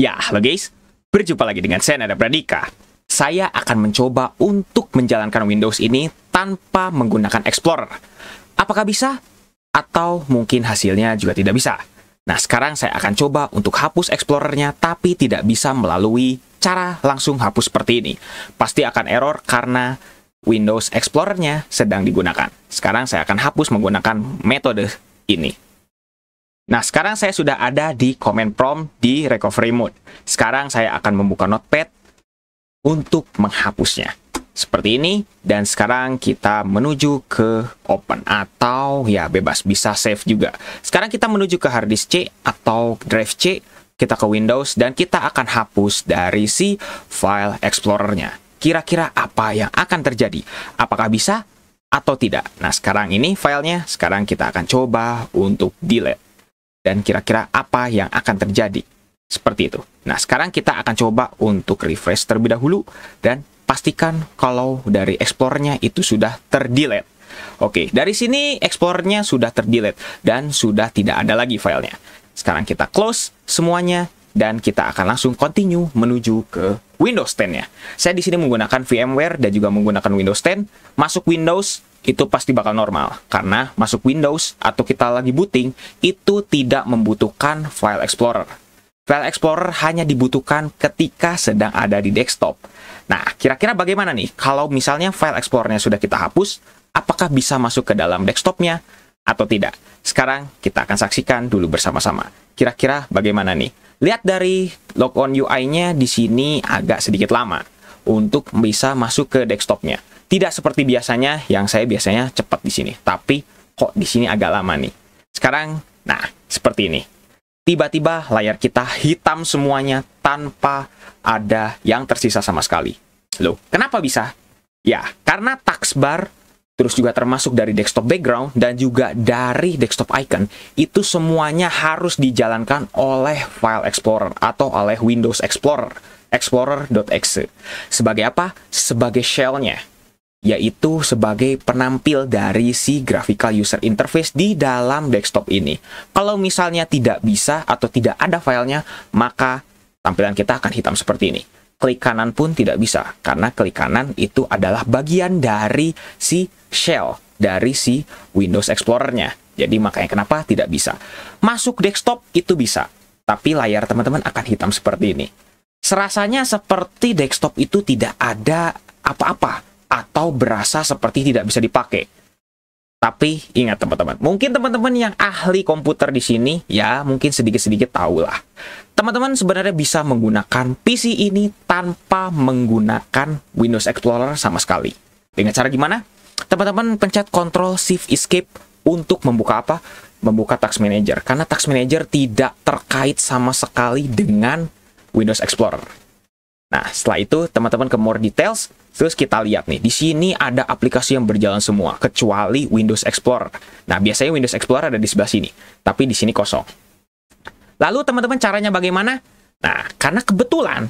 Ya, halo guys. Berjumpa lagi dengan saya, Nada Pradika. Saya akan mencoba untuk menjalankan Windows ini tanpa menggunakan Explorer. Apakah bisa? Atau mungkin hasilnya juga tidak bisa. Nah, sekarang saya akan coba untuk hapus Explorer-nya, tapi tidak bisa melalui cara langsung hapus seperti ini. Pasti akan error karena Windows Explorer-nya sedang digunakan. Sekarang saya akan hapus menggunakan metode ini. Nah, sekarang saya sudah ada di command prompt di recovery mode. Sekarang saya akan membuka notepad untuk menghapusnya. Seperti ini, dan sekarang kita menuju ke open, atau ya bebas, bisa save juga. Sekarang kita menuju ke hard disk C atau drive C, kita ke Windows, dan kita akan hapus dari si file Explorer-nya. Kira-kira apa yang akan terjadi? Apakah bisa atau tidak? Nah, sekarang ini filenya, sekarang kita akan coba untuk delete. Dan kira-kira apa yang akan terjadi? Seperti itu. Nah, sekarang kita akan coba untuk refresh terlebih dahulu, dan pastikan kalau dari Explorer-nya itu sudah terdelete. Oke, dari sini Explorer-nya sudah terdelete, dan sudah tidak ada lagi filenya. Sekarang kita close semuanya, dan kita akan langsung continue menuju ke Windows 10-nya. Saya di sini menggunakan VMware dan juga menggunakan Windows 10. Masuk Windows, itu pasti bakal normal, karena masuk Windows atau kita lagi booting itu tidak membutuhkan file Explorer. File Explorer hanya dibutuhkan ketika sedang ada di desktop. Nah, kira-kira bagaimana nih kalau misalnya file Explorer-nya sudah kita hapus, apakah bisa masuk ke dalam desktopnya atau tidak? Sekarang kita akan saksikan dulu bersama-sama. Kira-kira bagaimana nih? Lihat dari logon UI-nya di sini agak sedikit lama untuk bisa masuk ke desktopnya. Tidak seperti biasanya, yang saya biasanya cepat di sini. Tapi, kok di sini agak lama nih. Sekarang, nah, seperti ini. Tiba-tiba layar kita hitam semuanya tanpa ada yang tersisa sama sekali. Loh, kenapa bisa? Ya, karena taskbar, terus juga termasuk dari desktop background, dan juga dari desktop icon, itu semuanya harus dijalankan oleh file Explorer atau oleh Windows Explorer. Explorer.exe. Sebagai apa? Sebagai shell-nya, yaitu sebagai penampil dari si graphical user interface di dalam desktop ini. Kalau misalnya tidak bisa atau tidak ada filenya, maka tampilan kita akan hitam seperti ini. Klik kanan pun tidak bisa, karena klik kanan itu adalah bagian dari si shell, dari si Windows Explorer-nya. Jadi makanya kenapa tidak bisa. Masuk desktop itu bisa, tapi layar teman-teman akan hitam seperti ini. Serasanya seperti desktop itu tidak ada apa-apa, atau berasa seperti tidak bisa dipakai. Tapi ingat teman-teman, mungkin teman-teman yang ahli komputer di sini ya mungkin sedikit-sedikit tahu lah. Teman-teman sebenarnya bisa menggunakan PC ini tanpa menggunakan Windows Explorer sama sekali. Dengan cara gimana? Teman-teman pencet Ctrl Shift Escape untuk membuka apa? Membuka Task Manager. Karena Task Manager tidak terkait sama sekali dengan Windows Explorer. Nah, setelah itu teman-teman ke More Details, terus kita lihat nih, di sini ada aplikasi yang berjalan semua, kecuali Windows Explorer. Nah, biasanya Windows Explorer ada di sebelah sini, tapi di sini kosong. Lalu teman-teman caranya bagaimana? Nah, karena kebetulan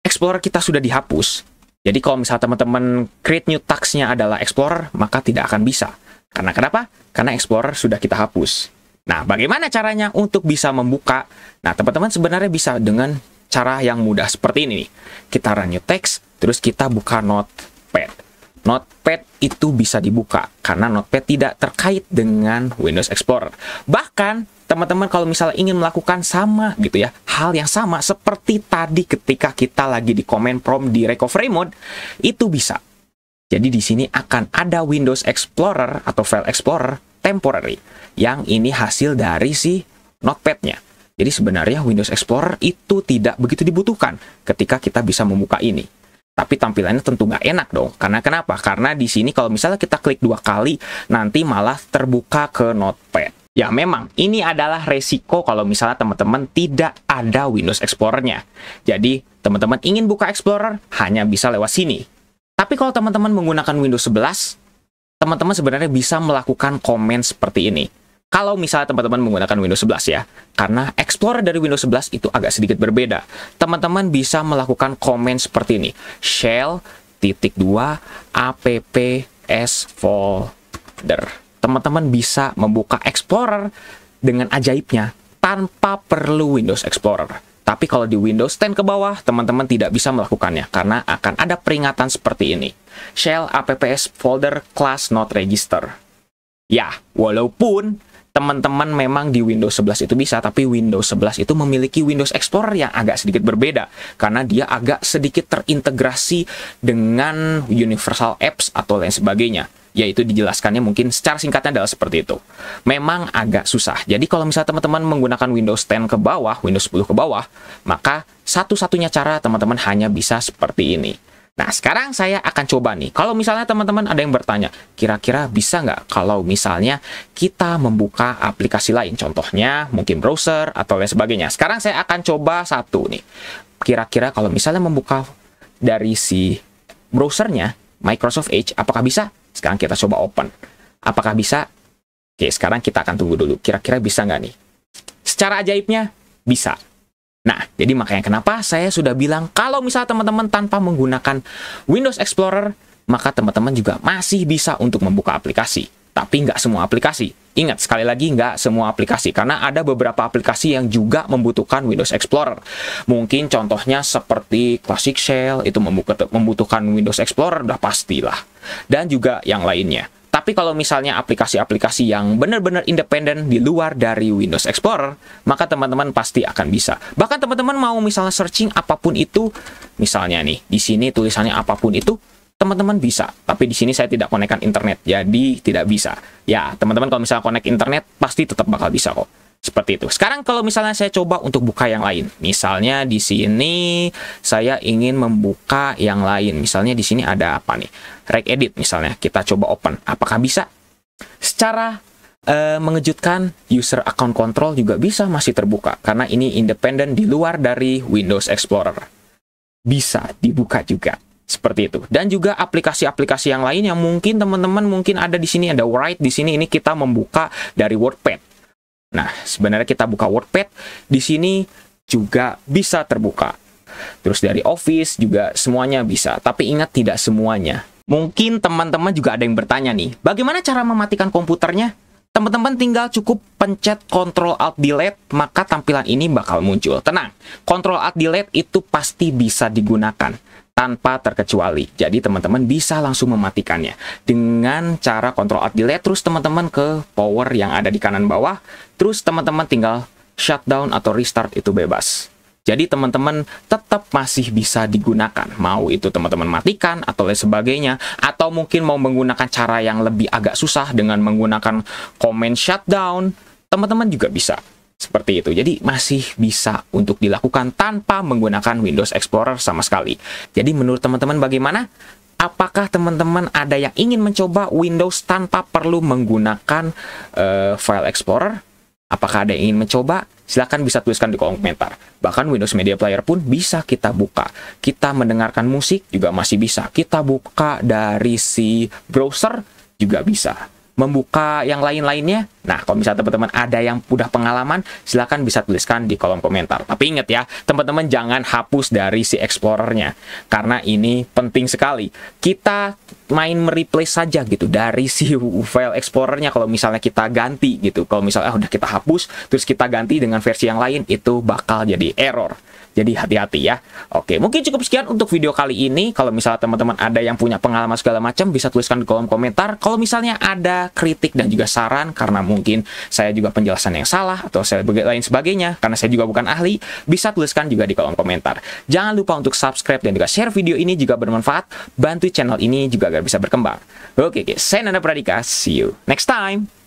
Explorer kita sudah dihapus, jadi kalau misalnya teman-teman create new task-nya adalah Explorer, maka tidak akan bisa. Karena kenapa? Karena Explorer sudah kita hapus. Nah, bagaimana caranya untuk bisa membuka? Nah, teman-teman sebenarnya bisa dengan cara yang mudah seperti ini nih. Kita run new text, terus kita buka notepad. Notepad itu bisa dibuka karena notepad tidak terkait dengan Windows Explorer. Bahkan teman-teman kalau misalnya ingin melakukan sama gitu ya, hal yang sama seperti tadi ketika kita lagi di command prompt di recovery mode, itu bisa. Jadi di sini akan ada Windows Explorer atau File Explorer temporary, yang ini hasil dari si notepad-nya. Jadi sebenarnya Windows Explorer itu tidak begitu dibutuhkan ketika kita bisa membuka ini. Tapi tampilannya tentu nggak enak dong. Karena kenapa? Karena di sini kalau misalnya kita klik 2 kali, nanti malah terbuka ke notepad. Ya memang, ini adalah resiko kalau misalnya teman-teman tidak ada Windows Explorer-nya. Jadi, teman-teman ingin buka Explorer, hanya bisa lewat sini. Tapi kalau teman-teman menggunakan Windows 11, teman-teman sebenarnya bisa melakukan komen seperti ini. Kalau misalnya teman-teman menggunakan Windows 11 ya, karena Explorer dari Windows 11 itu agak sedikit berbeda. Teman-teman bisa melakukan komen seperti ini. Shell _2 apps folder. Teman-teman bisa membuka Explorer dengan ajaibnya tanpa perlu Windows Explorer. Tapi kalau di Windows 10 ke bawah, teman-teman tidak bisa melakukannya karena akan ada peringatan seperti ini. Shell apps folder class not register. Ya, walaupun teman-teman memang di Windows 11 itu bisa, tapi Windows 11 itu memiliki Windows Explorer yang agak sedikit berbeda, karena dia agak sedikit terintegrasi dengan Universal Apps atau lain sebagainya. Yaitu dijelaskannya mungkin secara singkatnya adalah seperti itu. Memang agak susah. Jadi kalau misalnya teman-teman menggunakan Windows 10 ke bawah, Windows 10 ke bawah, maka satu-satunya cara teman-teman hanya bisa seperti ini. Nah, sekarang saya akan coba nih. Kalau misalnya teman-teman ada yang bertanya, kira-kira bisa nggak kalau misalnya kita membuka aplikasi lain? Contohnya mungkin browser atau lain sebagainya. Sekarang saya akan coba satu nih. Kira-kira kalau misalnya membuka dari si browsernya, Microsoft Edge, apakah bisa? Sekarang kita coba open. Apakah bisa? Oke, sekarang kita akan tunggu dulu. Kira-kira bisa nggak nih? Secara ajaibnya, bisa. Nah, jadi makanya kenapa saya sudah bilang kalau misalnya teman-teman tanpa menggunakan Windows Explorer, maka teman-teman juga masih bisa untuk membuka aplikasi. Tapi nggak semua aplikasi. Ingat, sekali lagi nggak semua aplikasi. Karena ada beberapa aplikasi yang juga membutuhkan Windows Explorer. Mungkin contohnya seperti Classic Shell, itu membutuhkan Windows Explorer, udah pastilah. Dan juga yang lainnya. Tapi kalau misalnya aplikasi-aplikasi yang benar-benar independen di luar dari Windows Explorer, maka teman-teman pasti akan bisa. Bahkan teman-teman mau misalnya searching apapun itu, misalnya nih, di sini tulisannya apapun itu, teman-teman bisa. Tapi di sini saya tidak konekkan internet, jadi tidak bisa. Ya, teman-teman kalau misalnya konek internet, pasti tetap bakal bisa kok. Seperti itu. Sekarang kalau misalnya saya coba untuk buka yang lain. Misalnya di sini saya ingin membuka yang lain. Misalnya di sini ada apa nih? Regedit misalnya. Kita coba open. Apakah bisa? Secara mengejutkan, user account control juga bisa masih terbuka. Karena ini independen di luar dari Windows Explorer. Bisa dibuka juga. Seperti itu. Dan juga aplikasi-aplikasi yang lain yang mungkin teman-teman mungkin ada di sini. Ada Write di sini. Ini kita membuka dari WordPad. Nah, sebenarnya kita buka WordPad, di sini juga bisa terbuka. Terus dari Office juga semuanya bisa, tapi ingat tidak semuanya. Mungkin teman-teman juga ada yang bertanya nih, bagaimana cara mematikan komputernya? Teman-teman tinggal cukup pencet Ctrl-Alt-Delete, maka tampilan ini bakal muncul. Tenang, Ctrl-Alt-Delete itu pasti bisa digunakan tanpa terkecuali. Jadi teman-teman bisa langsung mematikannya dengan cara Ctrl-Alt-Delete, terus teman-teman ke power yang ada di kanan bawah, terus teman-teman tinggal shutdown atau restart, itu bebas. Jadi teman-teman tetap masih bisa digunakan, mau itu teman-teman matikan atau lain sebagainya, atau mungkin mau menggunakan cara yang lebih agak susah dengan menggunakan command shutdown, teman-teman juga bisa. Seperti itu. Jadi masih bisa untuk dilakukan tanpa menggunakan Windows Explorer sama sekali. Jadi menurut teman-teman bagaimana? Apakah teman-teman ada yang ingin mencoba Windows tanpa perlu menggunakan File Explorer? Apakah ada yang ingin mencoba? Silahkan bisa tuliskan di kolom komentar. Bahkan Windows Media Player pun bisa kita buka. Kita mendengarkan musik juga masih bisa. Kita buka dari si browser juga bisa. Membuka yang lain-lainnya. Nah, kalau misalnya teman-teman ada yang udah pengalaman, silahkan bisa tuliskan di kolom komentar. Tapi ingat ya, teman-teman jangan hapus dari si Explorer-nya. Karena ini penting sekali. Kita main mereplace saja gitu dari si file Explorer-nya kalau misalnya kita ganti gitu. Kalau misalnya udah kita hapus, terus kita ganti dengan versi yang lain, itu bakal jadi error. Jadi hati-hati ya. Oke, mungkin cukup sekian untuk video kali ini. Kalau misalnya teman-teman ada yang punya pengalaman segala macam, bisa tuliskan di kolom komentar. Kalau misalnya ada kritik dan juga saran, karena mungkin saya juga penjelasan yang salah, atau lain sebagainya, karena saya juga bukan ahli, bisa tuliskan juga di kolom komentar. Jangan lupa untuk subscribe dan juga share video ini jika bermanfaat. Bantu channel ini juga agar bisa berkembang. Oke, saya Nanda Pradika. See you next time.